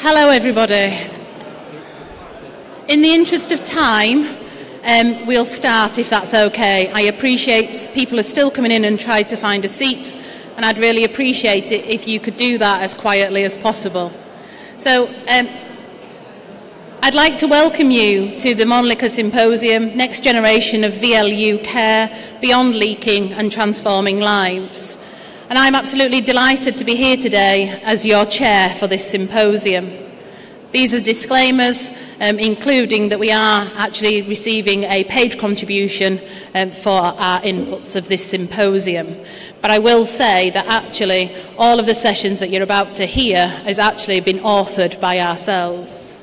Hello everybody. In the interest of time, we'll start if that's okay. I appreciate people are still coming in and trying to find a seat, and I'd really appreciate it if you could do that as quietly as possible. So I'd like to welcome you to the Monlica Symposium, Next Generation of VLU Care, Beyond Leaking and Transforming Lives. And I'm absolutely delighted to be here today as your chair for this symposium. These are disclaimers, including that we are actually receiving a paid contribution for our inputs of this symposium. But I will say that actually all of the sessions that you're about to hear has actually been authored by ourselves.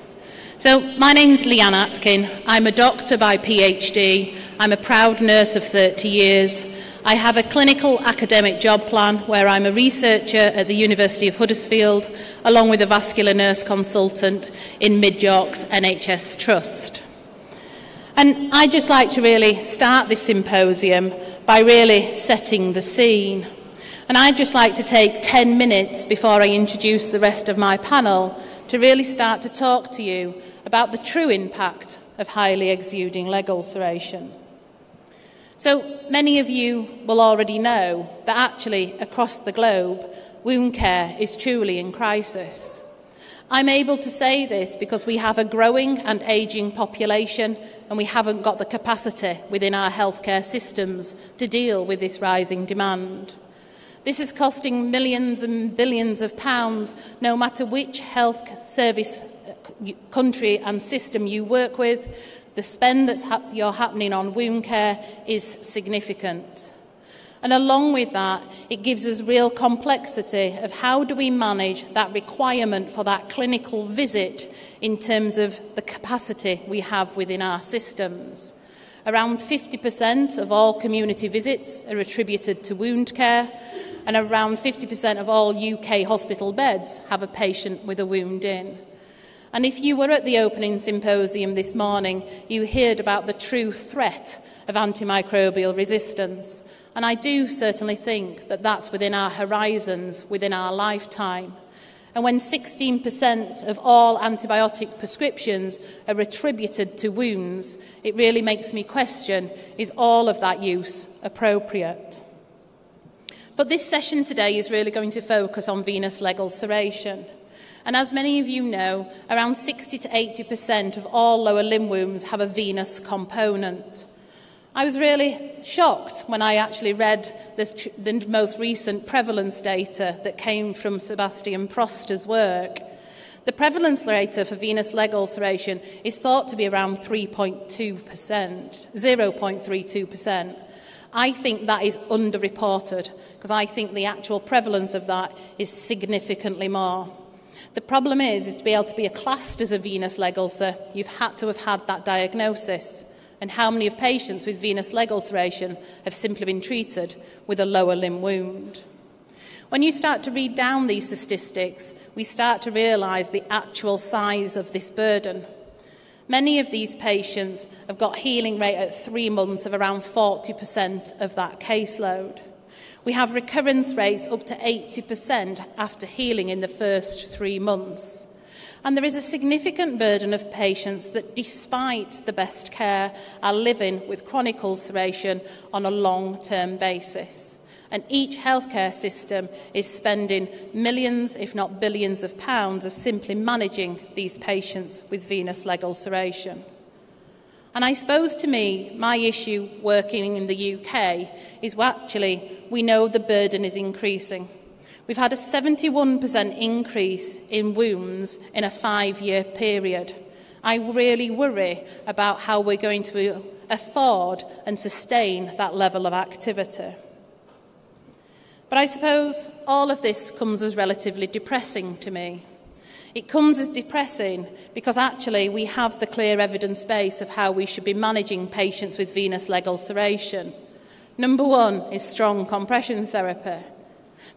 So my name's Leanne Atkin. I'm a doctor by PhD. I'm a proud nurse of 30 years. I have a clinical academic job plan where I'm a researcher at the University of Huddersfield, along with a vascular nurse consultant in Mid York's NHS Trust. And I'd just like to really start this symposium by really setting the scene. And I'd just like to take 10 minutes before I introduce the rest of my panel to really start to talk to you about the true impact of highly exuding leg ulceration. So many of you will already know that actually across the globe, wound care is truly in crisis. I'm able to say this because we have a growing and ageing population, and we haven't got the capacity within our healthcare systems to deal with this rising demand. This is costing millions and billions of pounds, no matter which health service country and system you work with. The spend that's happening on wound care is significant. And along with that, it gives us real complexity of how do we manage that requirement for that clinical visit in terms of the capacity we have within our systems. Around 50% of all community visits are attributed to wound care, and around 50% of all UK hospital beds have a patient with a wound in. And if you were at the opening symposium this morning, you heard about the true threat of antimicrobial resistance. And I do certainly think that that's within our horizons, within our lifetime. And when 16% of all antibiotic prescriptions are attributed to wounds, it really makes me question, is all of that use appropriate? But this session today is really going to focus on venous leg ulceration. And as many of you know, around 60 to 80% of all lower limb wounds have a venous component. I was really shocked when I actually read the most recent prevalence data that came from Sebastian Proster's work. The prevalence rate for venous leg ulceration is thought to be around 0.32%. I think that is underreported, because I think the actual prevalence of that is significantly more. The problem is to be able to be classed as a venous leg ulcer, you've had to have had that diagnosis. And how many of patients with venous leg ulceration have simply been treated with a lower limb wound? When you start to read down these statistics, we start to realise the actual size of this burden. Many of these patients have got healing rate at 3 months of around 40% of that caseload. We have recurrence rates up to 80% after healing in the first 3 months. And there is a significant burden of patients that, despite the best care, are living with chronic ulceration on a long-term basis. And each healthcare system is spending millions, if not billions of pounds of simply managing these patients with venous leg ulceration. And I suppose, to me, my issue working in the UK is we know the burden is increasing. We've had a 71% increase in wounds in a 5-year period. I really worry about how we're going to afford and sustain that level of activity. But I suppose all of this comes as relatively depressing to me. It comes as depressing because actually we have the clear evidence base of how we should be managing patients with venous leg ulceration. Number one is strong compression therapy.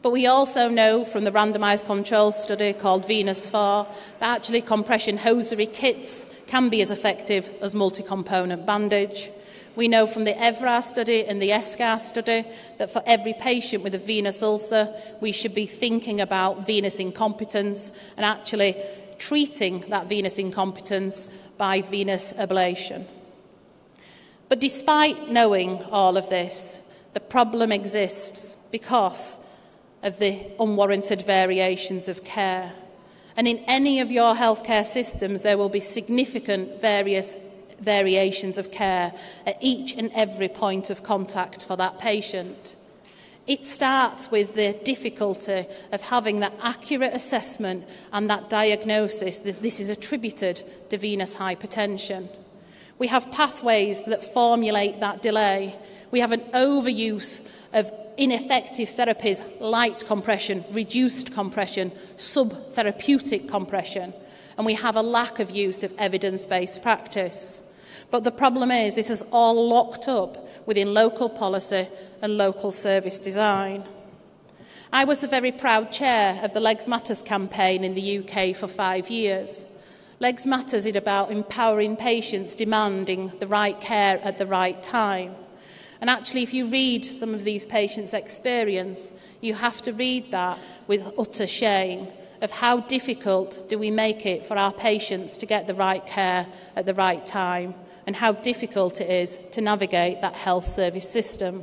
But we also know from the randomised control study called Venus 4 that actually compression hosiery kits can be as effective as multi-component bandage. We know from the EWMA study and the ESCAR study that for every patient with a venous ulcer, we should be thinking about venous incompetence and actually treating that venous incompetence by venous ablation. But despite knowing all of this, the problem exists because of the unwarranted variations of care. And in any of your healthcare systems, there will be significant variations of care at each and every point of contact for that patient. It starts with the difficulty of having that accurate assessment and that diagnosis that this is attributed to venous hypertension. We have pathways that formulate that delay. We have an overuse of ineffective therapies, light compression, reduced compression, subtherapeutic compression, and we have a lack of use of evidence-based practice. But the problem is this is all locked up within local policy and local service design. I was the very proud chair of the Legs Matters campaign in the UK for 5 years. Legs Matters is about empowering patients demanding the right care at the right time. And actually, if you read some of these patients' experience, you have to read that with utter shame of how difficult do we make it for our patients to get the right care at the right time, and how difficult it is to navigate that health service system.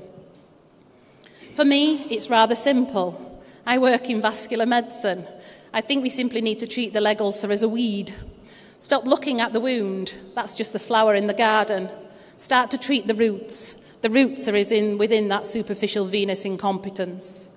For me, it's rather simple. I work in vascular medicine. I think we simply need to treat the leg ulcer as a weed. Stop looking at the wound. That's just the flower in the garden. Start to treat the roots. The roots are within that superficial venous incompetence.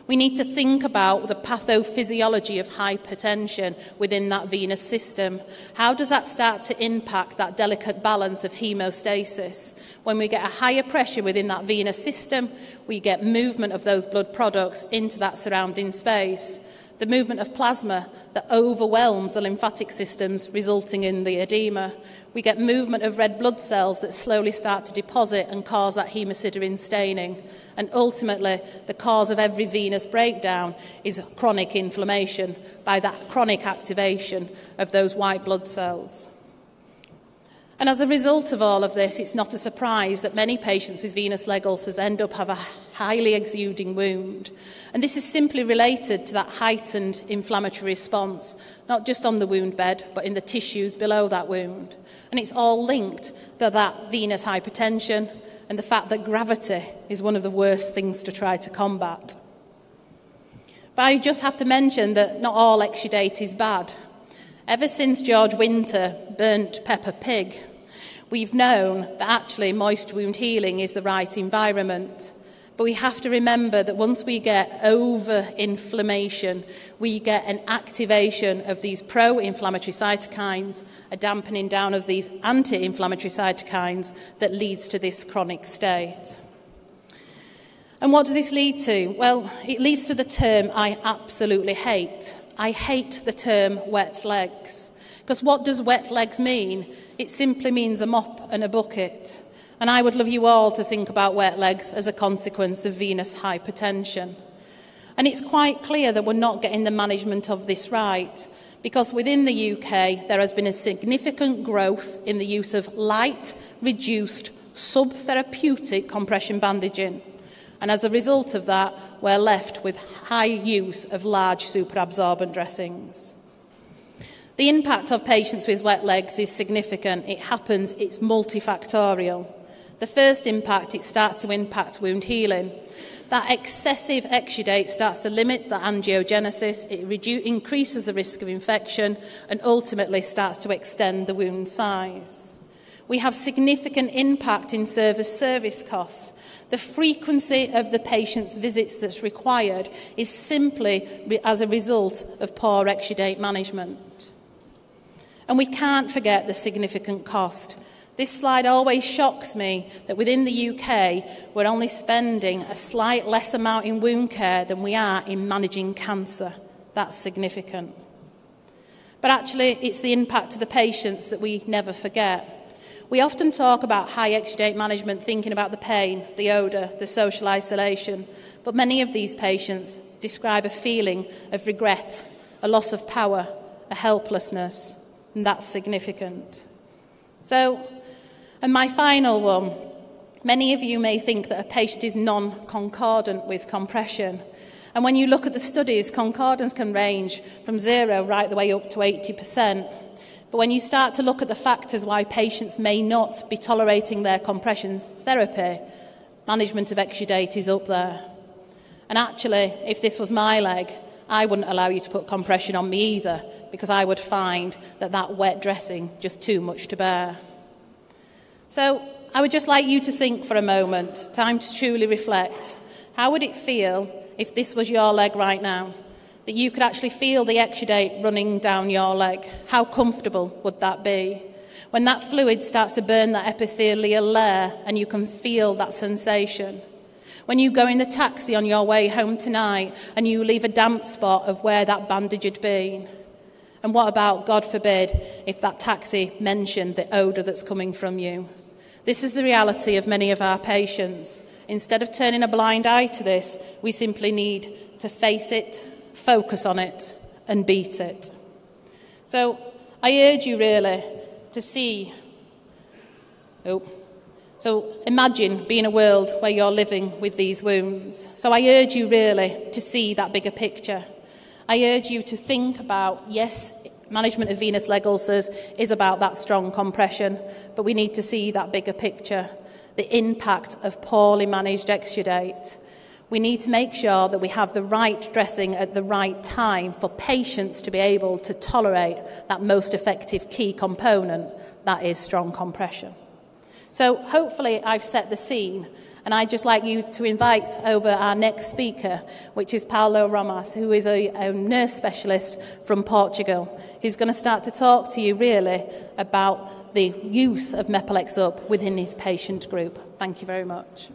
We need to think about the pathophysiology of hypertension within that venous system. How does that start to impact that delicate balance of hemostasis? When we get a higher pressure within that venous system, we get movement of those blood products into that surrounding space. The movement of plasma that overwhelms the lymphatic systems, resulting in the edema. We get movement of red blood cells that slowly start to deposit and cause that hemosiderin staining. And ultimately, the cause of every venous breakdown is chronic inflammation by that chronic activation of those white blood cells. And as a result of all of this, it's not a surprise that many patients with venous leg ulcers end up having a highly exuding wound. And this is simply related to that heightened inflammatory response, not just on the wound bed, but in the tissues below that wound. And it's all linked to that venous hypertension and the fact that gravity is one of the worst things to try to combat. But I just have to mention that not all exudate is bad. Ever since George Winter burnt Peppa Pig, we've known that actually moist wound healing is the right environment. But we have to remember that once we get over-inflammation, we get an activation of these pro-inflammatory cytokines, a dampening down of these anti-inflammatory cytokines that leads to this chronic state. And what does this lead to? Well, it leads to the term I absolutely hate. I hate the term wet legs. Because what does wet legs mean? It simply means a mop and a bucket. And I would love you all to think about wet legs as a consequence of venous hypertension. And it's quite clear that we're not getting the management of this right, because within the UK there has been a significant growth in the use of light, reduced, subtherapeutic compression bandaging. And as a result of that, we're left with high use of large superabsorbent dressings. The impact of patients with wet legs is significant. It happens, it's multifactorial. The first impact, it starts to impact wound healing. That excessive exudate starts to limit the angiogenesis, it increases the risk of infection, and ultimately starts to extend the wound size. We have significant impact in service costs. The frequency of the patient's visits that's required is simply as a result of poor exudate management. And we can't forget the significant cost. This slide always shocks me that within the UK, we're only spending a slight less amount in wound care than we are in managing cancer. That's significant. But actually, it's the impact to the patients that we never forget. We often talk about high exudate management, thinking about the pain, the odour, the social isolation, but many of these patients describe a feeling of regret, a loss of power, a helplessness, and that's significant. So, and my final one, many of you may think that a patient is non-concordant with compression. And when you look at the studies, concordance can range from 0 right the way up to 80%. But when you start to look at the factors why patients may not be tolerating their compression therapy, management of exudate is up there. And actually, if this was my leg, I wouldn't allow you to put compression on me either, because I would find that wet dressing just too much to bear. So I would just like you to think for a moment, time to truly reflect. How would it feel if this was your leg right now? That you could actually feel the exudate running down your leg? How comfortable would that be? When that fluid starts to burn that epithelial layer and you can feel that sensation. When you go in the taxi on your way home tonight and you leave a damp spot of where that bandage had been. And what about, God forbid, if that taxi mentioned the odour that's coming from you? This is the reality of many of our patients. Instead of turning a blind eye to this, we simply need to face it, focus on it, and beat it. So I urge you really to see... So imagine being a world where you're living with these wounds. So I urge you really to see that bigger picture. I urge you to think about, yes, management of venous leg ulcers is about that strong compression, but we need to see that bigger picture, the impact of poorly managed exudate. We need to make sure that we have the right dressing at the right time for patients to be able to tolerate that most effective key component, that is strong compression. So hopefully I've set the scene, and I'd just like you to invite over our next speaker, which is Paulo Romas, who is a nurse specialist from Portugal, who's going to start to talk to you really about the use of Mepilex Up within his patient group. Thank you very much.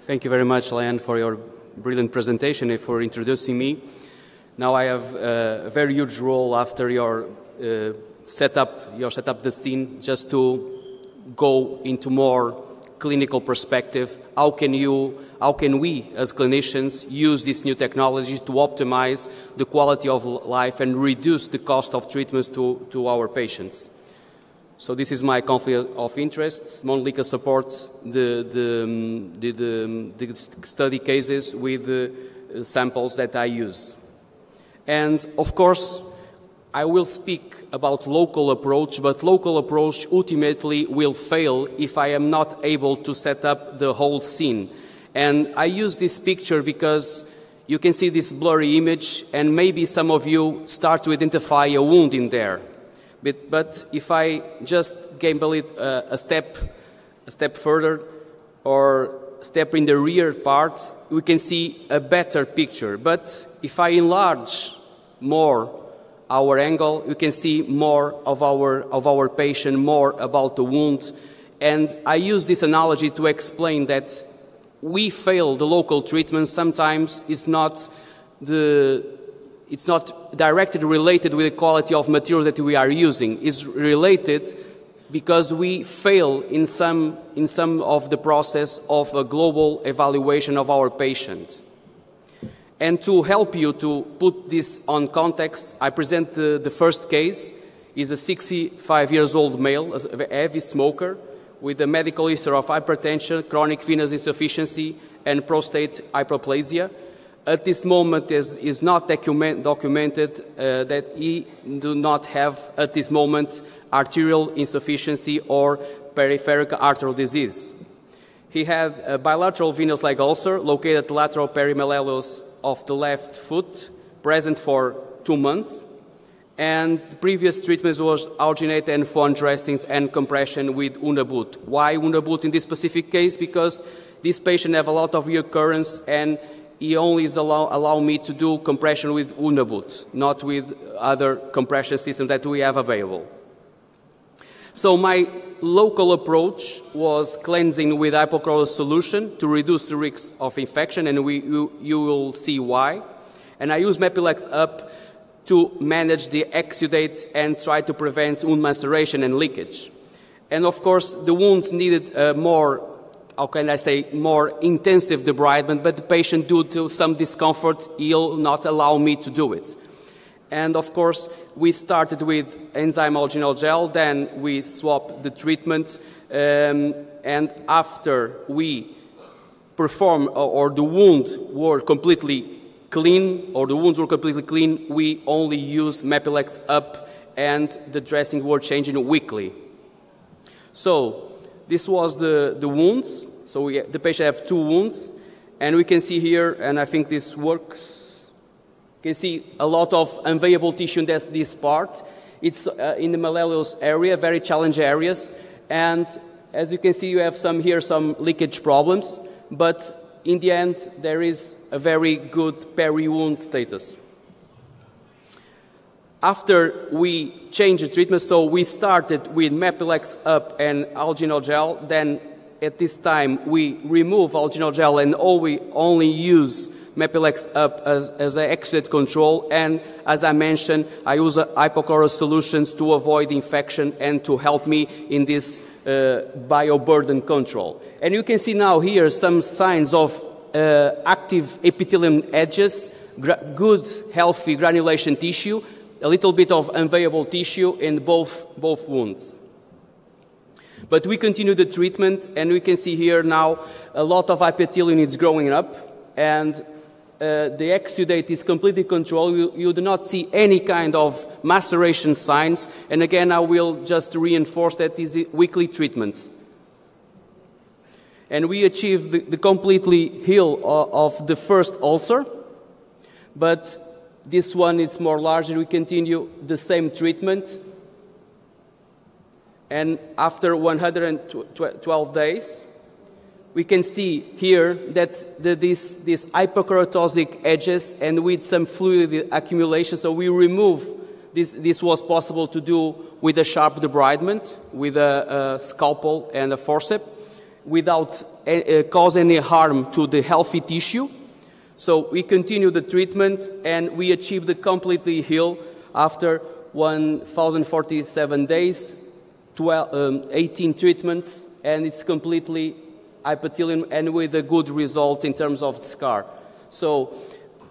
Thank you very much, Leanne, for your brilliant presentation and for introducing me. Now I have a very huge role after your set up the scene, just to go into more clinical perspective. How can we as clinicians use these new technologies to optimize the quality of life and reduce the cost of treatments to our patients? So this is my conflict of interests. Monolika supports the study cases with the samples that I use. And of course, I will speak about local approach, but local approach ultimately will fail if I am not able to set up the whole scene. And I use this picture because you can see this blurry image, and maybe some of you start to identify a wound in there. But if I just gamble it a step further, or step in the rear part, we can see a better picture. But if I enlarge more our angle, you can see more of our patient, more about the wound. And I use this analogy to explain that we fail the local treatment. Sometimes it's not directly related with the quality of material that we are using. It's related because we fail in some of the process of a global evaluation of our patient. And to help you to put this on context, I present the first case. He's a 65-year-old male, a heavy smoker, with a medical history of hypertension, chronic venous insufficiency, and prostate hyperplasia. At this moment, it is not documented that he do not have, at this moment, arterial insufficiency or peripheral arterial disease. He had a bilateral venous leg ulcer located at the lateral perimalleolus of the left foot, present for 2 months. And the previous treatment was alginate and foam dressings and compression with Unabut. Why Unabut in this specific case? Because this patient have a lot of reoccurrence, and he only is allow me to do compression with Unabut, not with other compression systems that we have available. So my local approach was cleansing with hypochlorous solution to reduce the risk of infection, and you will see why. And I use Mepilex Up to manage the exudate and try to prevent wound maceration and leakage. And of course, the wounds needed more intensive debridement, but the patient, due to some discomfort, he'll not allow me to do it. And of course, we started with enzyme alginol gel, then we swapped the treatment, and after we perform, or the wounds were completely clean, we only used Mepilex Up, and the dressing were changing weekly. So this was the wounds. So the patient have 2 wounds, and we can see here, and I think this works. You can see a lot of unviable tissue in this part. It's in the malleolus area, very challenging areas. And as you can see, you have some leakage problems. But in the end, there is a very good peri-wound status. After we changed the treatment, so we started with Mepilex Up and alginol gel. Then at this time, we remove alginol gel and only use Mepilex Up as an exudate control, and as I mentioned, I use hypochlorous solutions to avoid infection and to help me in this bioburden control. And you can see now here some signs of active epithelium edges, good healthy granulation tissue, a little bit of unviable tissue in both wounds. But we continue the treatment, and we can see here now a lot of epithelium is growing up, and the exudate is completely controlled. You do not see any kind of maceration signs. And again, I will just reinforce that these weekly treatments. And we achieved the completely heal of the first ulcer. But this one is more large, and we continue the same treatment. And after 112 days, we can see here that these hyperkeratosic edges and with some fluid accumulation, so we remove this. This was possible to do with a sharp debridement, with a scalpel and a forceps, without cause any harm to the healthy tissue. So we continue the treatment, and we achieved the completely heal after 1,047 days, 18 treatments, and it's completely epithelium and with a good result in terms of the scar. So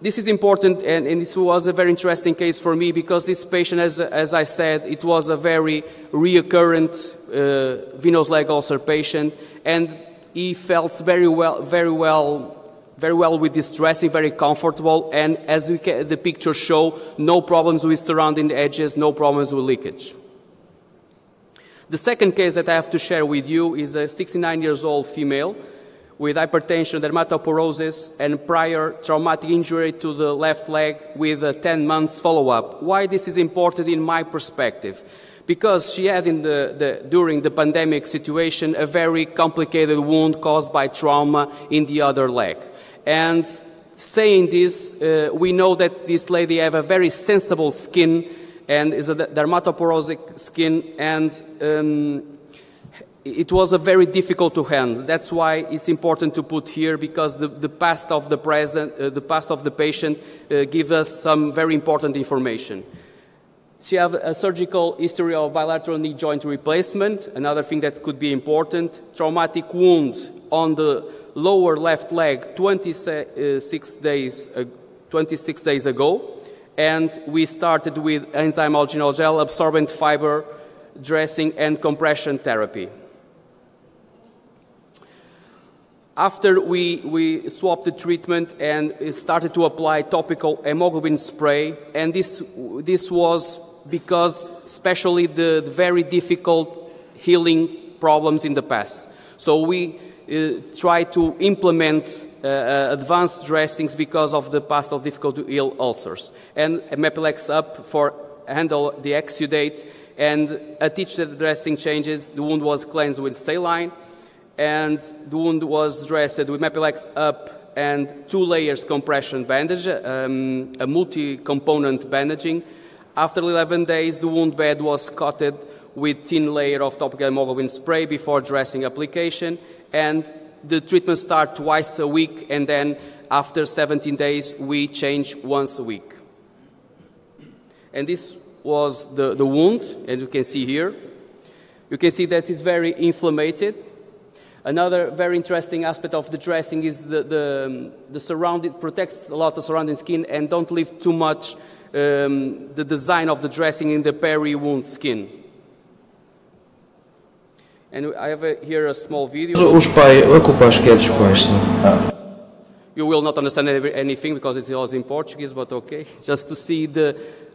this is important, and this was a very interesting case for me because this patient, as I said, it was a very recurrent venous leg ulcer patient, and he felt very well with this dressing, very comfortable, and as the pictures show, no problems with surrounding edges, no problems with leakage. The second case that I have to share with you is a 69-year-old female with hypertension, dermatoporosis, and prior traumatic injury to the left leg with a 10 months follow-up. Why this is important in my perspective? Because she had during the pandemic situation a very complicated wound caused by trauma in the other leg. And saying this, we know that this lady have a very sensible skin and is a dermatoporosic skin, and it was a very difficult to handle. That's why it's important to put here, because the past of the patient gives us some very important information. She has a surgical history of bilateral knee joint replacement, another thing that could be important. Traumatic wound on the lower left leg 26 days ago. And we started with enzyme alginol gel, absorbent fiber dressing, and compression therapy. After we swapped the treatment and started to apply topical hemoglobin spray, and this was because especially the very difficult healing problems in the past. So we try to implement advanced dressings because of the past of difficult to heal ulcers. And Mepilex Up for handle the exudate, and at each dressing changes, the wound was cleansed with saline, and the wound was dressed with Mepilex Up and 2 layers compression bandage, a multi-component bandaging. After 11 days, the wound bed was coated with thin layer of topical hemoglobin spray before dressing application, and the treatment starts twice a week, and then after 17 days, we change once a week. And this was the wound, and you can see here. You can see that it's very inflamed. Another very interesting aspect of the dressing is the surrounding, protects a lot of surrounding skin and don't leave too much the design of the dressing in the peri-wound skin. And I have here a small video. You will not understand anything because it was in Portuguese, but okay. Just to see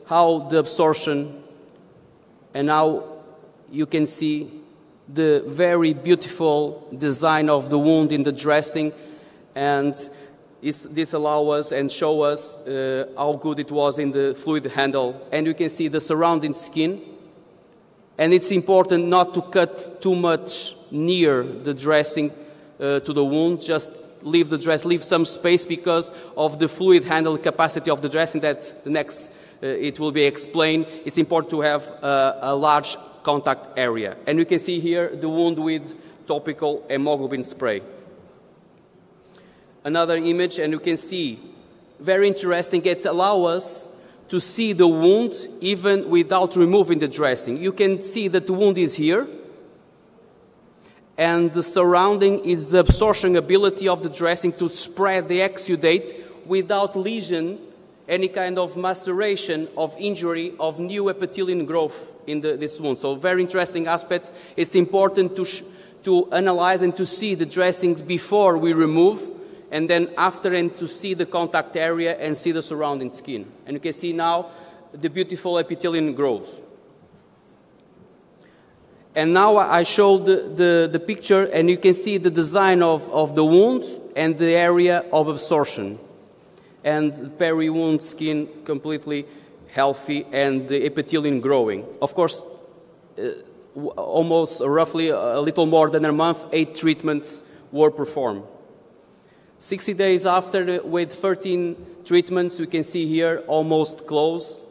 how the absorption, and now you can see the very beautiful design of the wound in the dressing, and this allows us and show us how good it was in the fluid handle. And you can see the surrounding skin. And it's important not to cut too much near the dressing to the wound, just leave some space because of the fluid handle capacity of the dressing that the next it will be explained. It's important to have a large contact area. And you can see here the wound with topical hemoglobin spray. Another image, and you can see, very interesting, it allows us to see the wound even without removing the dressing. You can see that the wound is here, and the surrounding is the absorption ability of the dressing to spread the exudate without lesion, any kind of maceration of injury of new epithelial growth in this wound. So very interesting aspects. It's important to analyze and to see the dressings before we remove, and then after, and to see the contact area and see the surrounding skin. And you can see now the beautiful epithelial growth. And now I showed the picture, and you can see the design of the wound and the area of absorption. And the peri-wound skin completely healthy and the epithelium growing. Of course, almost roughly a little more than a month, 8 treatments were performed. 60 days after, with 13 treatments, we can see here almost close.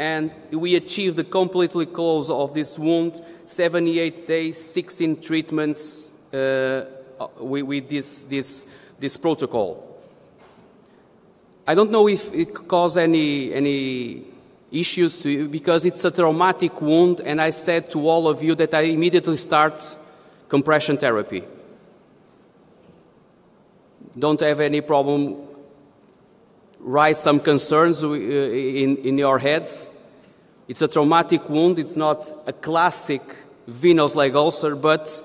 And we achieved the completely close of this wound, 78 days, 16 treatments with this protocol. I don't know if it caused any issues to you, because it's a traumatic wound, and I said to all of you that I immediately start compression therapy. Don't have any problem, raise some concerns in your heads. It's a traumatic wound, it's not a classic venous leg ulcer, but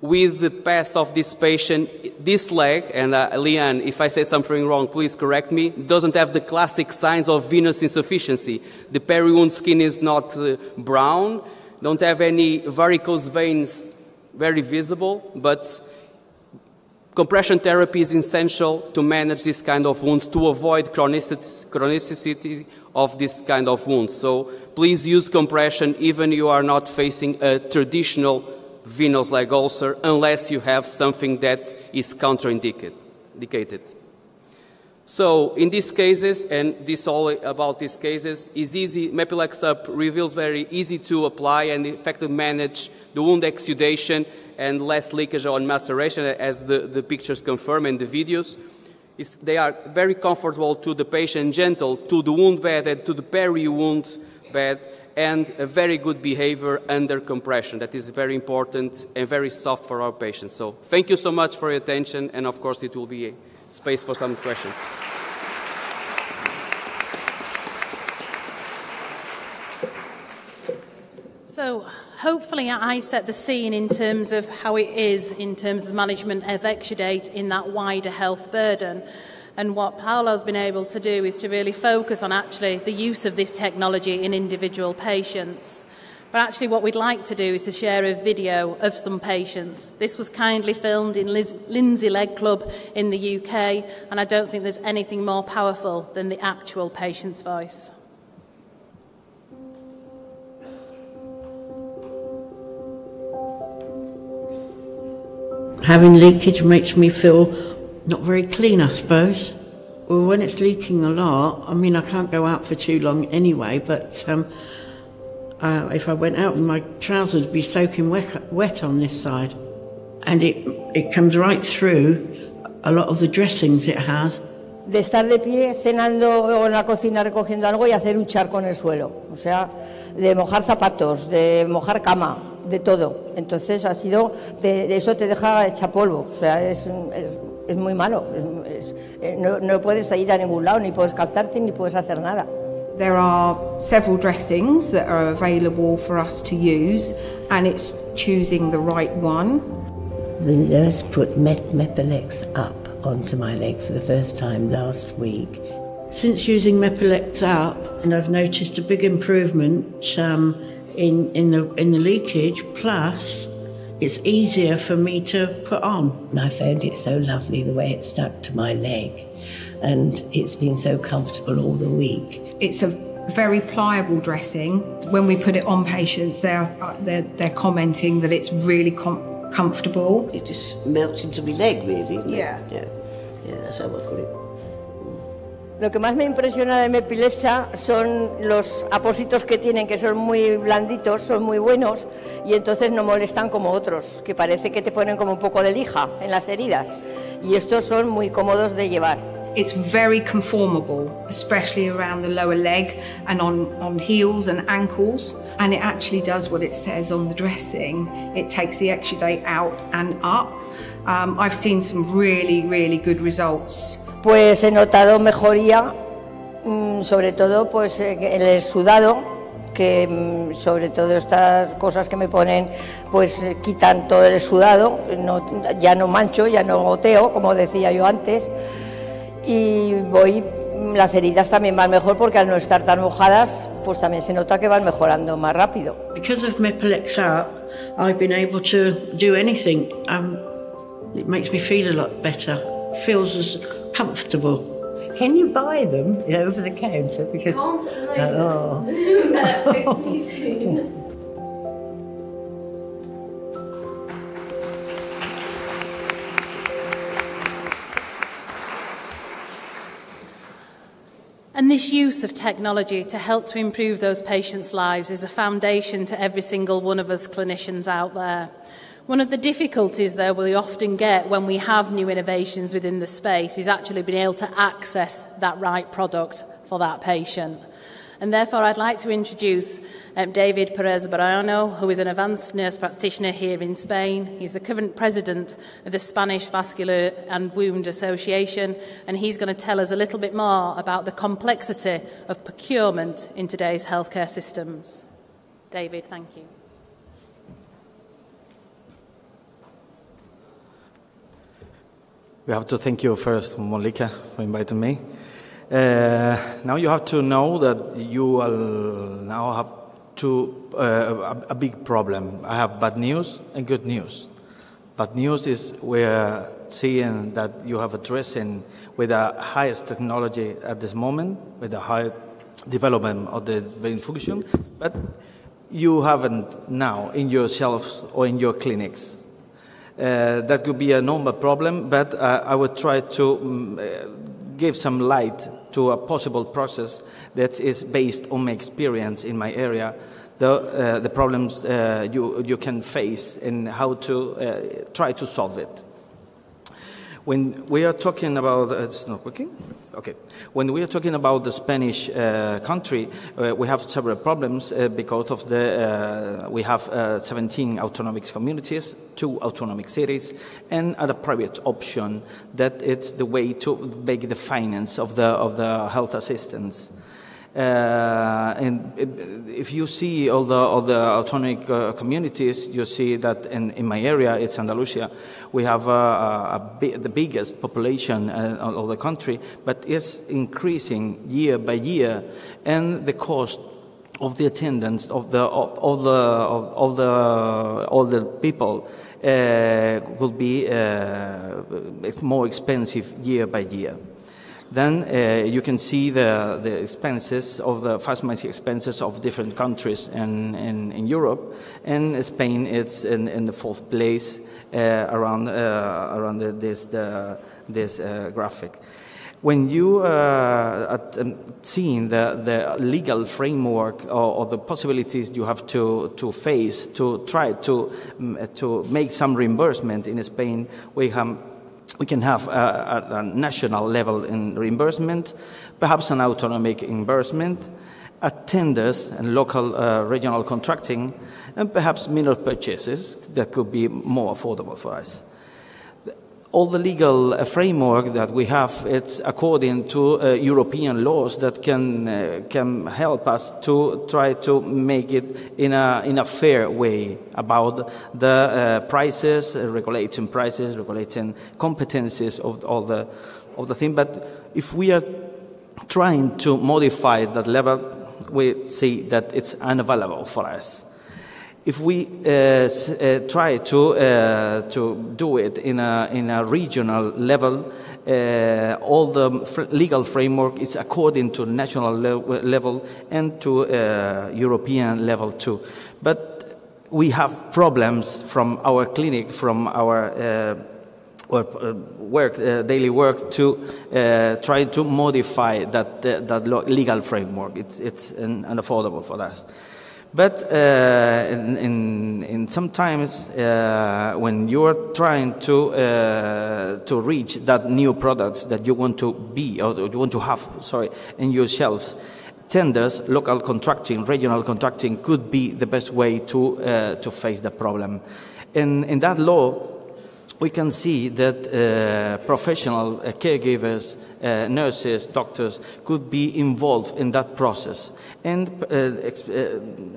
with the past of this patient, this leg, and Leanne, if I say something wrong, please correct me, doesn't have the classic signs of venous insufficiency. The peri-wound skin is not brown, don't have any varicose veins very visible, but compression therapy is essential to manage this kind of wounds, to avoid chronicity of this kind of wounds. So please use compression even you are not facing a traditional venous leg ulcer, unless you have something that is contraindicated. So in these cases, and this all about these cases, is easy. Mepilex Up reveals very easy to apply and effectively manage the wound exudation and less leakage or maceration, as the pictures confirm and the videos. They are very comfortable to the patient, gentle to the wound bed and to the peri-wound bed, and a very good behavior under compression. That is very important and very soft for our patients. So thank you so much for your attention, and of course it will be a space for some questions. So hopefully I set the scene in terms of how it is in terms of management of exudate in that wider health burden. And what Paolo's been able to do is to really focus on actually the use of this technology in individual patients. But actually what we'd like to do is to share a video of some patients. This was kindly filmed in Lindsay Leg Club in the UK, and I don't think there's anything more powerful than the actual patient's voice. Having leakage makes me feel not very clean, I suppose. Well, when it's leaking a lot, I mean, I can't go out for too long anyway, but if I went out, my trousers would be soaking wet on this side. And it comes right through a lot of the dressings it has. De estar de pie cenando en la cocina recogiendo algo y hacer un charco en el suelo. O sea, de mojar zapatos, de mojar cama. de todo. Entonces ha sido, de eso te deja hecha polvo, o sea, es muy malo, no puedes ir a ningún lado, ni puedes calzarte, ni puedes hacer nada. There are several dressings that are available for us to use, and it's choosing the right one. The nurse put Mepilex up onto my leg for the first time last week. Since using Mepilex up, and I've noticed a big improvement in the leakage, plus it's easier for me to put on. And I found it so lovely the way it stuck to my leg, and it's been so comfortable all the week. It's a very pliable dressing. When we put it on patients, they're commenting that it's really comfortable. It just melts into my leg, really. Yeah. Yeah, that's how I got it. Lo que más me impresiona de Mepilepsa son los apósitos que tienen, que son muy blanditos, son muy buenos, y entonces no molestan como otros, que parece que te ponen como un poco de lija en las heridas. Y estos son muy cómodos de llevar. It's very conformable, especially around the lower leg and on heels and ankles. And it actually does what it says on the dressing. It takes the exudate out and up. I've seen some really, really good results. Pues he notado mejoría, sobre todo pues el sudado, que sobre todo estas cosas que me ponen pues quitan todo el sudado, ya no mancho, ya no goteo, como decía yo antes, y las heridas también van mejor porque al no estar tan mojadas pues también se nota que van mejorando más rápido. Because of Mepilex up, I've been able to do anything. It makes me feel a lot better. Feels as comfortable. Can you buy them over the counter? Because And this use of technology to help to improve those patients' lives is a foundation to every single one of us clinicians out there. One of the difficulties, though, we often get when we have new innovations within the space is actually being able to access that right product for that patient. And therefore, I'd like to introduce David Perez-Barano, who is an advanced nurse practitioner here in Spain. He's the current president of the Spanish Vascular and Wound Association, and he's going to tell us a little bit more about the complexity of procurement in today's healthcare systems. David, thank you. We have to thank you first, Monica, for inviting me. Now you have to know that you will now have a big problem. I have bad news and good news. Bad news is we're seeing that you have a dressing with the highest technology at this moment, with the high development of the vein function, but you haven't now in your shelves or in your clinics. That could be a normal problem, but I would try to give some light to a possible process that is based on my experience in my area, the problems you can face and how to try to solve it. When we are talking about, it's not working? Okay. When we are talking about the Spanish country, we have several problems because of we have 17 autonomous communities, 2 autonomic cities, and a private option that it's the way to make the finance of the health assistance. And if you see all the autonomic communities, you see that in my area, it's Andalusia, we have the biggest population of the country, but it's increasing year by year, and the cost of the attendance of all the people will be more expensive year by year. Then you can see the expenses of the pharmacy expenses of different countries in Europe, and Spain it's in the 4th place around this graphic. When you are seeing the legal framework or the possibilities you have to face to try to make some reimbursement in Spain, we can have a national level in reimbursement, perhaps an autonomic reimbursement, at tenders and local regional contracting, and perhaps minor purchases that could be more affordable for us. All the legal framework that we have, it's according to European laws that can help us to try to make it in a fair way about the prices, regulating competencies of all the thing. But if we are trying to modify that level, we see that it's unavailable for us. If we try to do it in a regional level, all the legal framework is according to national level and to European level too. But we have problems from our clinic, from our daily work to try to modify that legal framework. It's unaffordable for us. But in sometimes when you are trying to reach that new products that you want to be or you want to have, in your shelves, tenders, local contracting, regional contracting could be the best way to face the problem. In that law, we can see that professional caregivers, nurses, doctors could be involved in that process, and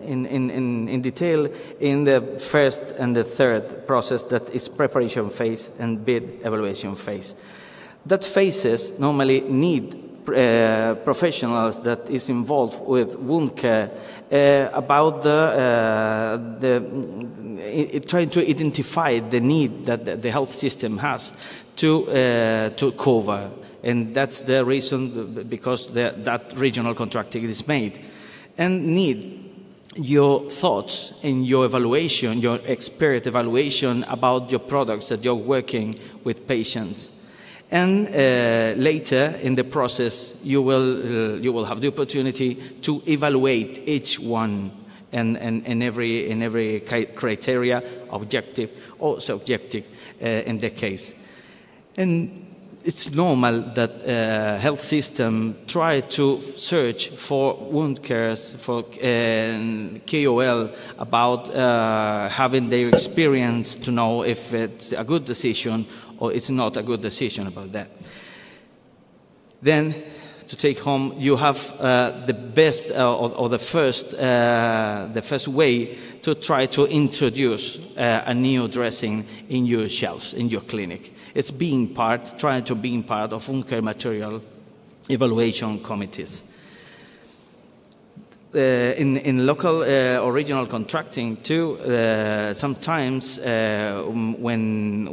in detail in the first and the third process, that is preparation phase and bid evaluation phase. That phases normally need professionals that is involved with wound care about trying to identify the need that the health system has to cover, and that's the reason because that regional contracting is made, and need your thoughts and your evaluation, your expert evaluation about your products that you're working with patients. And later in the process, you will have the opportunity to evaluate each one and every criteria, objective or subjective in the case. And it's normal that health system try to search for wound cares, for KOL about having their experience to know if it's a good decision or it's not a good decision about that. Then, to take home, you have the best or the first way to try to introduce a new dressing in your shelves, in your clinic. It's trying to be part of wound care material evaluation committees. In local or regional contracting too, sometimes when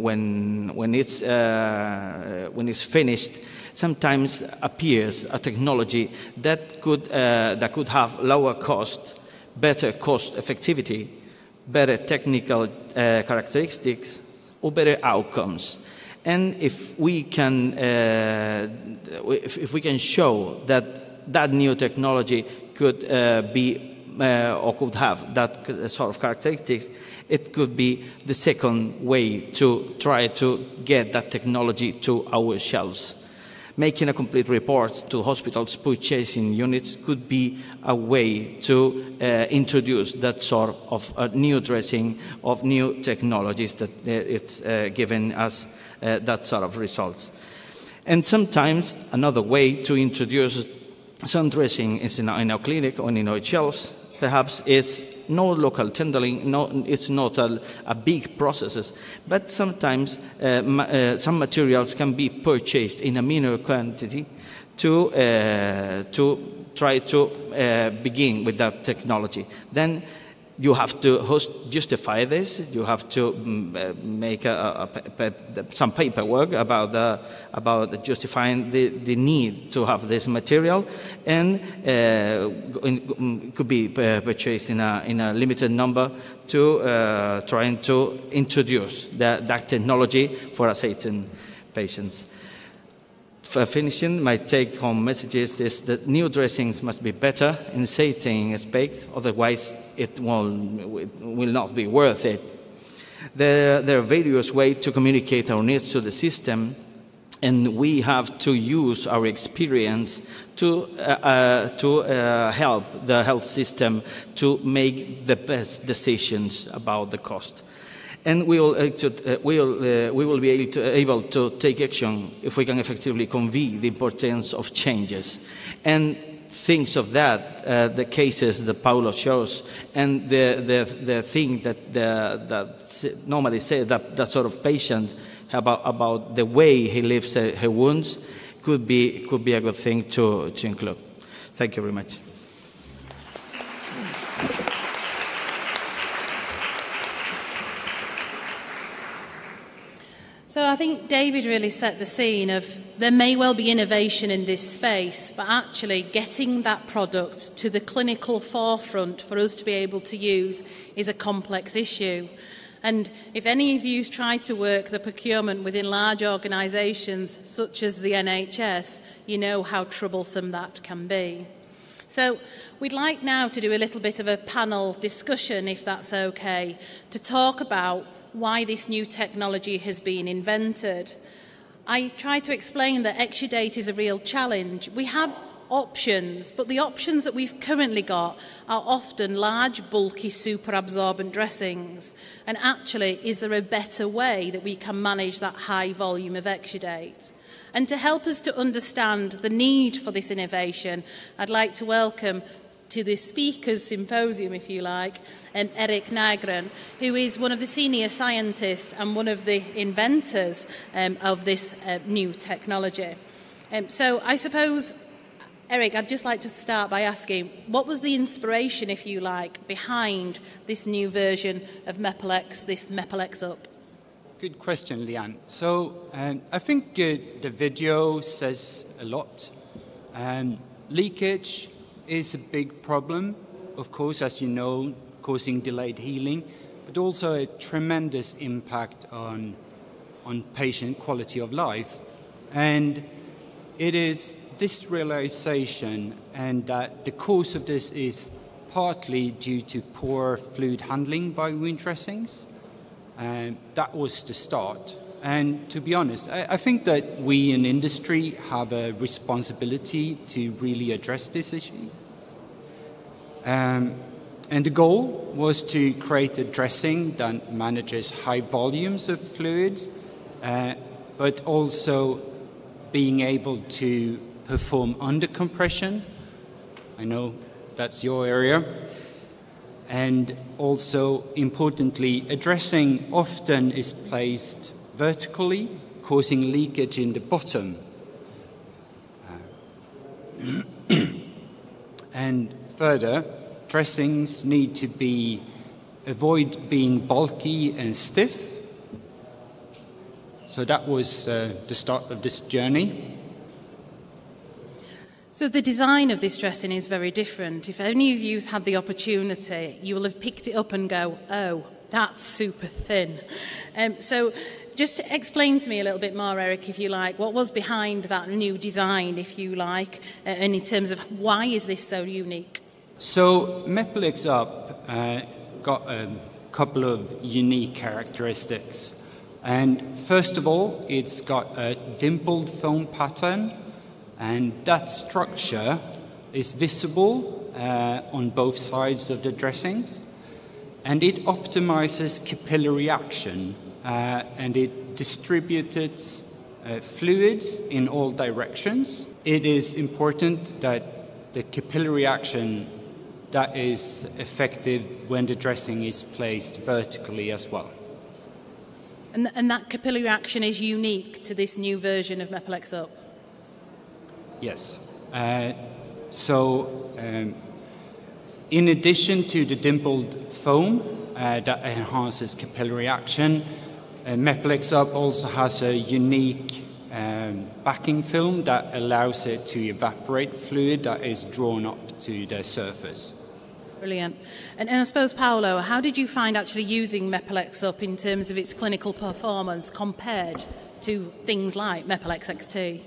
it's finished, sometimes appears a technology that could have lower cost, better cost effectivity, better technical characteristics, or better outcomes. And if we can show that new technology could be or could have that sort of characteristics, it could be the second way to try to get that technology to our shelves. Making a complete report to hospitals' purchasing units could be a way to introduce that sort of new dressing, of new technologies that it's given us that sort of results. And sometimes another way to introduce some dressing is in our clinic or in our shelves. Perhaps it's no local tendering, it's not a big processes, but sometimes some materials can be purchased in a minor quantity to try to begin with that technology. Then you have to justify this. You have to make some paperwork about justifying the need to have this material, and it could be purchased in a limited number to trying to introduce that technology for a certain patients. For finishing, my take-home messages is that new dressings must be better in certain aspects, otherwise it will not be worth it. There are various ways to communicate our needs to the system, And we have to use our experience to help the health system to make the best decisions about the cost. And we will be able to take action if we can effectively convey the importance of changes. And things of that, the cases that Paulo shows, and the thing that normally say that sort of patient about the way he lives her wounds could be a good thing to include. Thank you very much. So I think David really set the scene of there may well be innovation in this space, but actually getting that product to the clinical forefront for us to be able to use is a complex issue. And if any of you's tried to work the procurement within large organisations such as the NHS, you know how troublesome that can be. So we'd like now to do a little bit of a panel discussion, if that's okay, to talk about why this new technology has been invented. I tried to explain that exudate is a real challenge. We have options, but the options that we've currently got are often large, bulky, superabsorbent dressings. And actually, is there a better way that we can manage that high volume of exudate? And to help us to understand the need for this innovation, I'd like to welcome to the speakers symposium, if you like, Erik Nygren, who is one of the senior scientists and one of the inventors of this new technology. So I suppose, Erik, I'd just like to start by asking, what was the inspiration, if you like, behind this new version of Mepilex, this Mepilex Up? Good question, Leanne. So I think the video says a lot. Leakage is a big problem, of course, as you know, causing delayed healing, but also a tremendous impact on patient quality of life. And it is this realization and that the cause of this is partly due to poor fluid handling by wound dressings. That was the start. And to be honest, I think that we in industry have a responsibility to really address this issue. And the goal was to create a dressing that manages high volumes of fluids, but also being able to perform under compression. I know that's your area. And also, importantly, a dressing often is placed vertically, causing leakage in the bottom. And further, dressings need to avoid being bulky and stiff. So that was the start of this journey. So the design of this dressing is very different. If any of you have had the opportunity, you will have picked it up and go, oh, that's super thin. So just explain to me a little bit more, Erik, if you like, what was behind that new design, if you like, and in terms of why is this so unique? So Mepilex Up got a couple of unique characteristics. And first of all, it's got a dimpled foam pattern, and that structure is visible on both sides of the dressings. And it optimizes capillary action, and it distributes fluids in all directions. It is important that the capillary action that is effective when the dressing is placed vertically as well. And that capillary action is unique to this new version of Mepilex Up? Yes. In addition to the dimpled foam that enhances capillary action, Mepilex Up also has a unique backing film that allows it to evaporate fluid that is drawn up to the surface. Brilliant. And I suppose, Paolo, how did you find actually using Mepilex Up in terms of its clinical performance compared to things like Mepilex XT?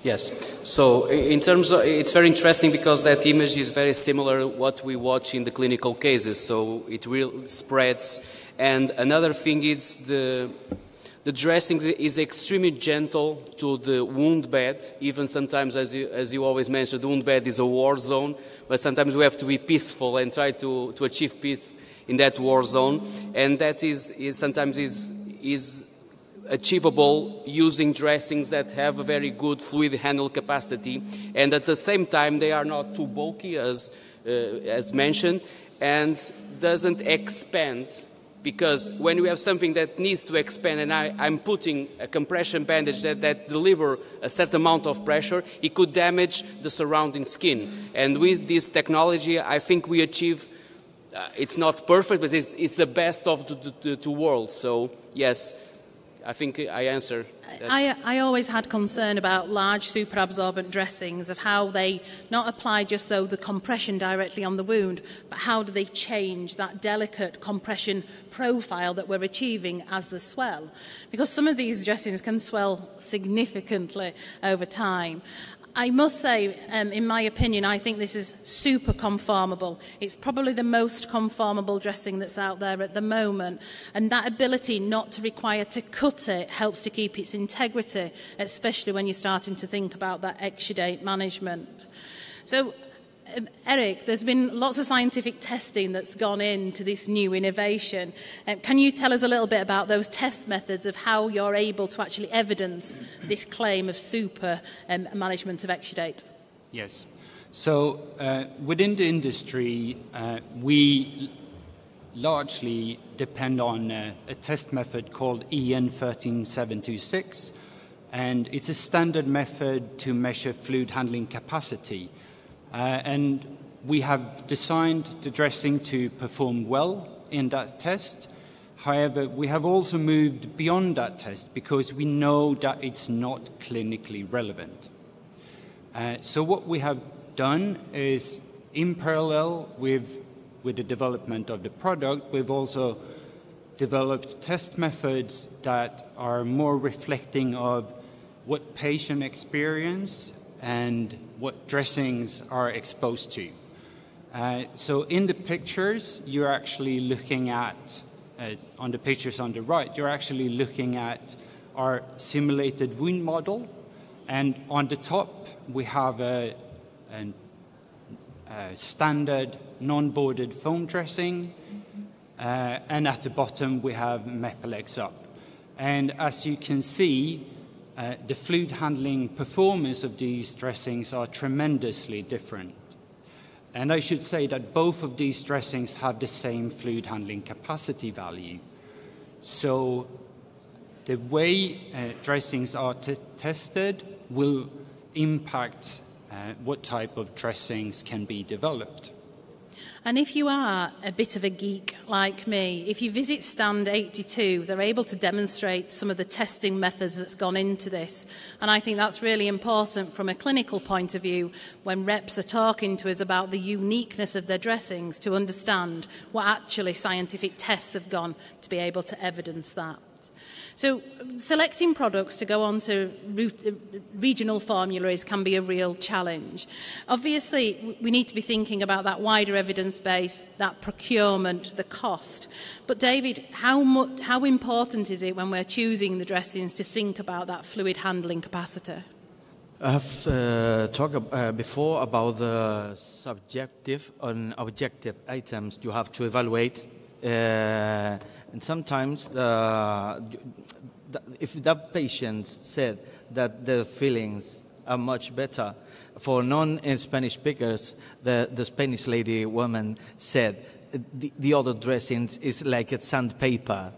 Yes. So in terms of, it's very interesting because that image is very similar to what we watch in the clinical cases. So it really spreads. And another thing is The dressing is extremely gentle to the wound bed. Even sometimes, as you always mentioned, the wound bed is a war zone, but sometimes we have to be peaceful and try to achieve peace in that war zone. And that is sometimes achievable using dressings that have a very good fluid handle capacity, and at the same time they are not too bulky as mentioned, and doesn't expand, because when we have something that needs to expand and I'm putting a compression bandage that deliver a certain amount of pressure, it could damage the surrounding skin. And with this technology, I think we achieve, it's not perfect, but it's the best of the two worlds. So yes, I think I answered. I always had concern about large superabsorbent dressings, of how they not apply just though the compression directly on the wound, but how do they change that delicate compression profile that we're achieving as the swell. Because some of these dressings can swell significantly over time. I must say, in my opinion, I think this is super conformable. It's probably the most conformable dressing that's out there at the moment. And that ability not to require to cut it helps to keep its integrity, especially when you're starting to think about that exudate management. So, Eric, there's been lots of scientific testing that's gone into this new innovation. Can you tell us a little bit about those test methods of how you're able to actually evidence this claim of super management of exudate? Yes. So within the industry, we largely depend on a test method called EN 13726, and it's a standard method to measure fluid handling capacity. And we have designed the dressing to perform well in that test. However, we have also moved beyond that test because we know that it's not clinically relevant. So what we have done is, in parallel with the development of the product, we've also developed test methods that are more reflecting of what patient experience and what dressings are exposed to. So in the pictures, you're actually looking at, on the pictures on the right, you're actually looking at our simulated wound model. And on the top, we have a standard non-boarded foam dressing. And at the bottom, we have Mepalex up. And as you can see, the fluid handling performance of these dressings are tremendously different. And I should say that both of these dressings have the same fluid handling capacity value. So the way dressings are tested will impact what type of dressings can be developed. And if you are a bit of a geek like me, if you visit stand 82, they're able to demonstrate some of the testing methods that's gone into this. And I think that's really important from a clinical point of view when reps are talking to us about the uniqueness of their dressings, to understand what actually scientific tests have gone to be able to evidence that. So selecting products to go on to regional formularies can be a real challenge. Obviously, we need to be thinking about that wider evidence base, that procurement, the cost. But David, how important is it when we're choosing the dressings to think about that fluid handling capacity? I've talked before about the subjective and objective items you have to evaluate. And sometimes, if that patient said that their feelings are much better, for non-Spanish speakers, the Spanish woman said the other dressings is like a sandpaper.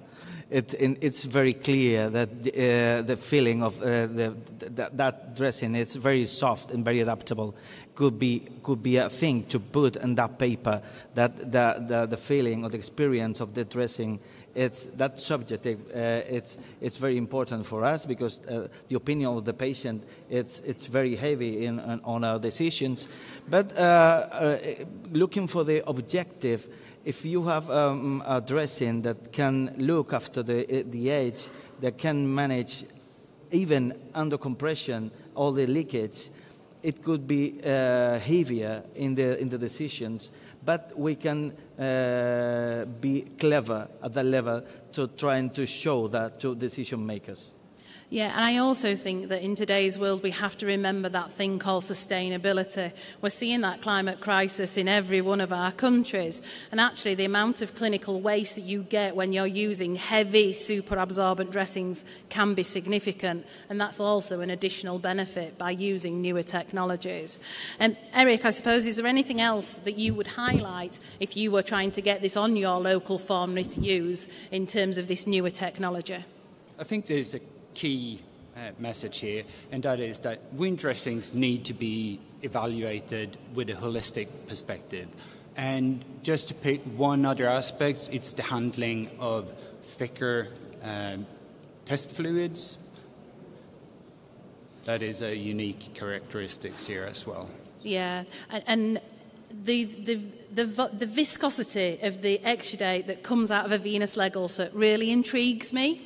It's very clear that the feeling of that dressing is very soft and very adaptable. Could be a thing to put in that paper. That the feeling or the experience of the dressing, it's that subjective. It's very important for us because the opinion of the patient it's very heavy on our decisions. But looking for the objective. If you have a dressing that can look after the edge, that can manage even under compression all the leakage, it could be heavier in the decisions, but we can be clever at that level to trying to show that to decision makers. Yeah, and I also think that in today's world we have to remember that thing called sustainability. We're seeing that climate crisis in every one of our countries, and actually the amount of clinical waste that you get when you're using heavy superabsorbent dressings can be significant, and that's also an additional benefit by using newer technologies. Eric, I suppose, is there anything else that you would highlight if you were trying to get this on your local formulary to use in terms of this newer technology? I think there's a key message here, and that is that wound dressings need to be evaluated with a holistic perspective. And just to pick one other aspect, it's the handling of thicker test fluids. That is a unique characteristics here as well. Yeah, and the viscosity of the exudate that comes out of a venous leg ulcer really intrigues me,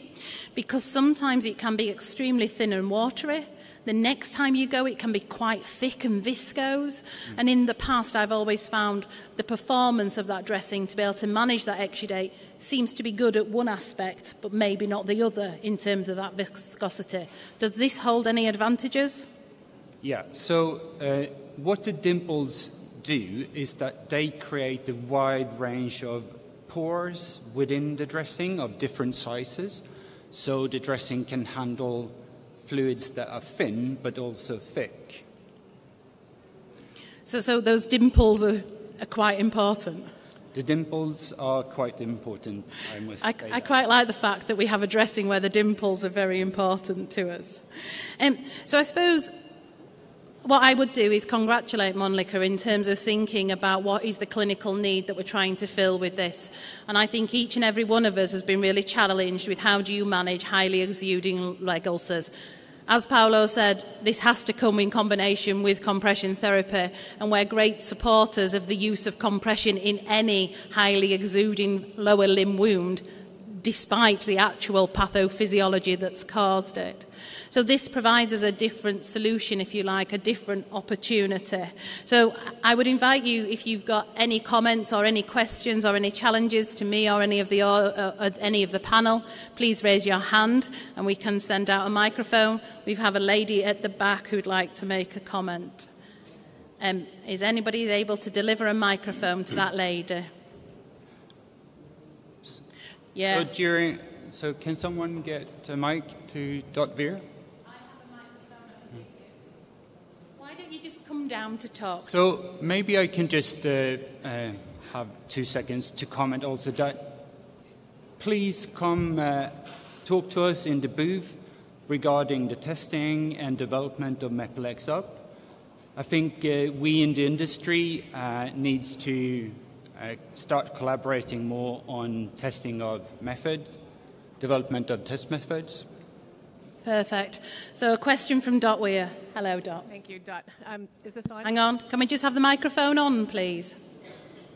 because sometimes it can be extremely thin and watery. The next time you go, it can be quite thick and viscose. And in the past, I've always found the performance of that dressing to be able to manage that exudate seems to be good at one aspect, but maybe not the other in terms of that viscosity. Does this hold any advantages? Yeah, so what the dimples do is that they create a wide range of pores within the dressing of different sizes. So the dressing can handle fluids that are thin but also thick. So those dimples are quite important. The dimples are quite important, I must say. I quite like the fact that we have a dressing where the dimples are very important to us. So I suppose what I would do is congratulate Monlika in terms of thinking about what is the clinical need that we're trying to fill with this. And I think each and every one of us has been really challenged with how do you manage highly exuding leg ulcers. As Paolo said, this has to come in combination with compression therapy, and we're great supporters of the use of compression in any highly exuding lower limb wound, despite the actual pathophysiology that's caused it. So this provides us a different solution, if you like, a different opportunity. So I would invite you, if you've got any comments or any questions or any challenges to me or any of the panel, please raise your hand and we can send out a microphone. We have a lady at the back who'd like to make a comment. Is anybody able to deliver a microphone to that lady? Yeah. So can someone get a mic to Dot Veer? Why don't you just come down to talk? So maybe I can just have 2 seconds to comment also that please come talk to us in the booth regarding the testing and development of MEPLEX Up. I think we in the industry needs to start collaborating more on testing of development of test methods. Perfect. So a question from Dot Weir. Hello, Dot. Thank you, Dot. Is this on? Hang on. Can we just have the microphone on, please?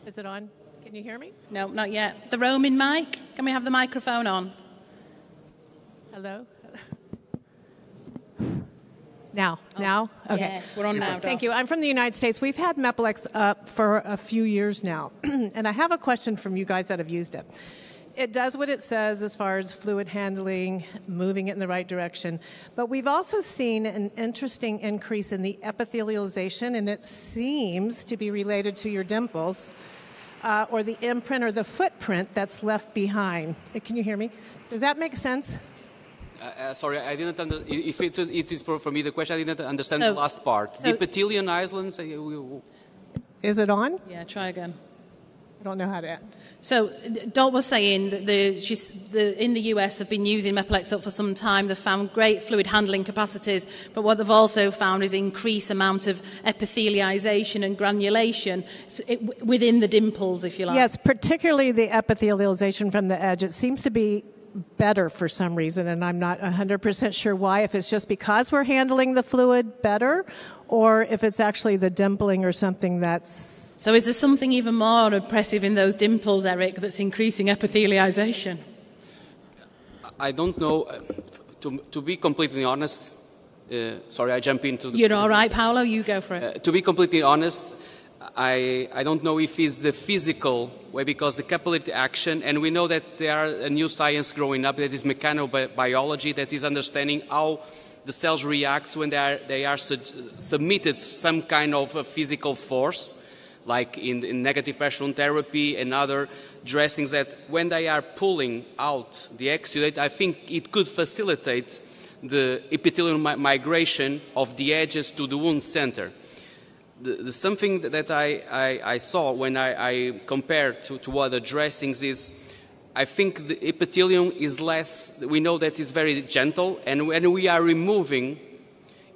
Is it on? Can you hear me? No, not yet. The roaming mic. Can we have the microphone on? Hello? Now? Okay. Yes, we're on now, Dot. Thank you. I'm from the United States. We've had MEPLEX up for a few years now, and I have a question from you guys that have used it. It does what it says as far as fluid handling, moving it in the right direction. But we've also seen an interesting increase in the epithelialization, and it seems to be related to your dimples or the imprint or the footprint that's left behind. Can you hear me? Does that make sense? Sorry, I didn't understand. If it is for me the question, I didn't understand the last part. The epithelial islands. Is it on? Yeah, try again. I don't know how to end. So Dot was saying that in the US they've been using MEPLEX Up for some time. They've found great fluid handling capacities, but what they've also found is increased amount of epithelialization and granulation within the dimples, if you like. Yes, particularly the epithelialization from the edge. It seems to be better for some reason, and I'm not 100% sure why, if it's just because we're handling the fluid better or if it's actually the dimpling or something that's... So is there something even more impressive in those dimples, Eric, that's increasing epithelialization? I don't know. To be completely honest, sorry, I jump into the... You're all right, Paolo, you go for it. To be completely honest, I don't know if it's the physical way, because the capillary action, and we know that there are a new science growing up that is mechanobiology, that is understanding how the cells react when they are submitted to some kind of a physical force, like in negative pressure wound therapy and other dressings, that when they are pulling out the exudate, I think it could facilitate the epithelial migration of the edges to the wound center. Something that I saw when I compared to other dressings is, I think the epithelium is less, we know that it's very gentle, and when we are removing,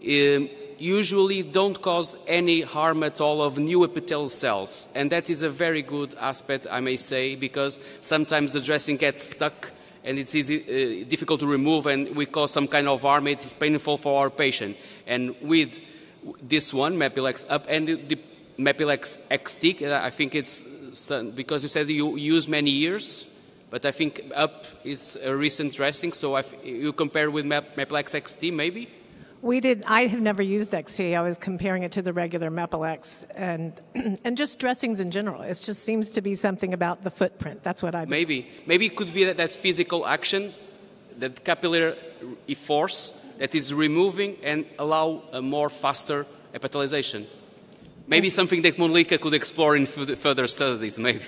usually don't cause any harm at all of new epithelial cells. And that is a very good aspect, I may say, because sometimes the dressing gets stuck and it's easy, difficult to remove, and we cause some kind of harm. It is painful for our patient. And with this one, Mepilex Up, and the Mepilex XT, I think it's, because you said you use many years, but I think Up is a recent dressing, so you compare with Mepilex XT, maybe? I have never used XT. I was comparing it to the regular Mepilex and just dressings in general. It just seems to be something about the footprint. That's what I Maybe it could be that physical action, that capillary force that is removing and allow a more faster epithelialization. Maybe something that Monlika could explore in further studies, maybe.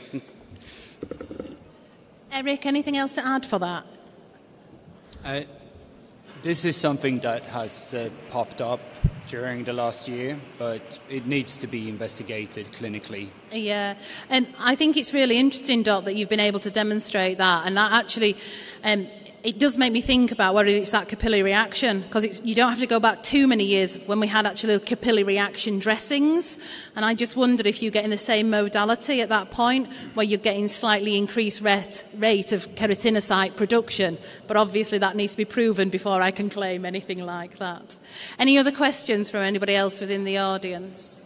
Eric, anything else to add for that? This is something that has popped up during the last year, but it needs to be investigated clinically. Yeah, I think it's really interesting, Doc, that you've been able to demonstrate that, and that actually it does make me think about whether it's that capillary reaction, because you don't have to go back too many years when we had actually capillary reaction dressings, and I just wondered if you're getting the same modality at that point, where you're getting slightly increased rate of keratinocyte production, but obviously that needs to be proven before I can claim anything like that. Any other questions from anybody else within the audience?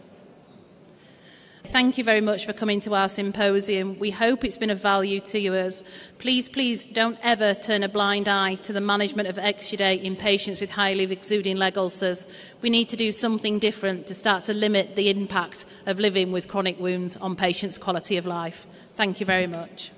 Thank you very much for coming to our symposium. We hope it's been of value to you. Please don't ever turn a blind eye to the management of exudate in patients with highly exuding leg ulcers. We need to do something different to start to limit the impact of living with chronic wounds on patients' quality of life. Thank you very much.